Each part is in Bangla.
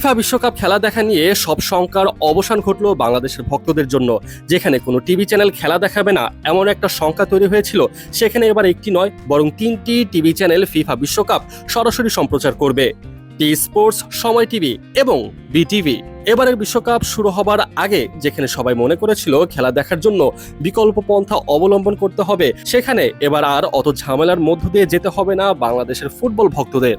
ফিফা বিশ্বকাপ খেলা দেখা নিয়ে সব শঙ্কার অবসান ঘটল বাংলাদেশের ভক্তদের জন্য। যেখানে কোনো টিভি চ্যানেল খেলা দেখাবে না এমন একটা শঙ্কা তৈরি হয়েছিল, সেখানে এবার একটি নয় বরং 3টি টিভি চ্যানেল ফিফা বিশ্বকাপ সরাসরি সম্প্রচার করবে। টি স্পোর্টস, সময় টিভি এবং বিটিভি। এবারের বিশ্বকাপ শুরু হবার আগে যেখানে সবাই মনে করেছিল খেলা দেখার জন্য বিকল্প পন্থা অবলম্বন করতে হবে, সেখানে এবার আর অত ঝামেলার মধ্য দিয়ে যেতে হবে না বাংলাদেশের ফুটবল ভক্তদের।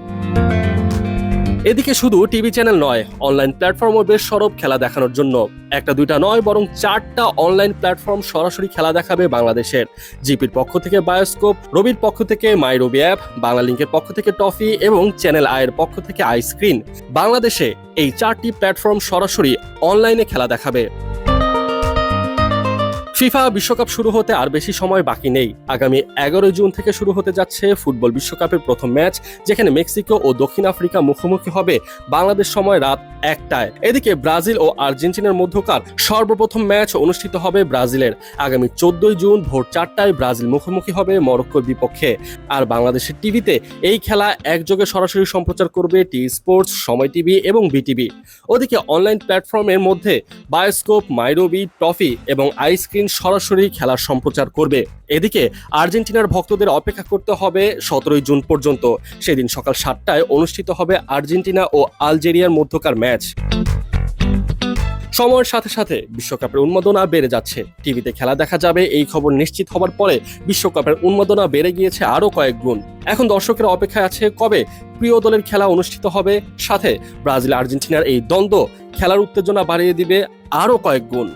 এদিকে শুধু টিভি চ্যানেল নয়, অনলাইন প্ল্যাটফর্মও বেশ সরব খেলা দেখানোর জন্য। একটা দুইটা নয় বরং 4টা অনলাইন প্ল্যাটফর্ম সরাসরি খেলা দেখাবে বাংলাদেশের। জিপির পক্ষ থেকে বায়োস্কোপ, রবির পক্ষ থেকে মাই রবি অ্যাপ, বাংলালিংকের পক্ষ থেকে টফি এবং চ্যানেল আইয়ের পক্ষ থেকে আই স্ক্রিন। বাংলাদেশে এই 4টি প্ল্যাটফর্ম সরাসরি অনলাইনে খেলা দেখাবে। ফিফা বিশ্বকাপ শুরু হতে আর বেশি সময় বাকি নেই। আগামী 11 জুন থেকে শুরু হতে যাচ্ছে ফুটবল বিশ্বকাপের প্রথম ম্যাচ, যেখানে মেক্সিকো ও দক্ষিণ আফ্রিকা মুখোমুখি হবে বাংলাদেশ সময় রাত 1টায়। এদিকে ব্রাজিল ও আর্জেন্টিনার মধ্যকার সর্বপ্রথম ম্যাচ অনুষ্ঠিত হবে ব্রাজিলের। আগামী 14 জুন ভোর 4টায় ব্রাজিল মুখোমুখি হবে মরক্কোর বিপক্ষে। আর বাংলাদেশের টিভিতে এই খেলা একযোগে সরাসরি সম্প্রচার করবে টি স্পোর্টস, সময় টিভি এবং বিটিভি। ওদিকে অনলাইন প্ল্যাটফর্মের মধ্যে বায়োস্কোপ, মাই রবি, টফি এবং আই স্ক্রিন সরাসরি খেলার সম্প্রচার করবে। এদিকে আর্জেন্টিনার ভক্তদের অপেক্ষা করতে হবে 17 জুন পর্যন্ত। সেদিন সকাল 7টায় অনুষ্ঠিত হবে আর্জেন্টিনা ও আলজেরিয়ার মধ্যকার ম্যাচ। সময়ের সাথে সাথে বিশ্বকাপের উন্মাদনা বেড়ে যাচ্ছে। টিভিতে খেলা দেখা যাবে এই খবর নিশ্চিত হবার পরে বিশ্বকাপের উন্মাদনা বেড়ে গিয়েছে আরো কয়েক গুণ। এখন দর্শকের অপেক্ষায় আছে কবে প্রিয় দলের খেলা অনুষ্ঠিত হবে। সাথে ব্রাজিল আর্জেন্টিনার এই দ্বন্দ্ব খেলার উত্তেজনা বাড়িয়ে দিবে আরো কয়েক গুণ।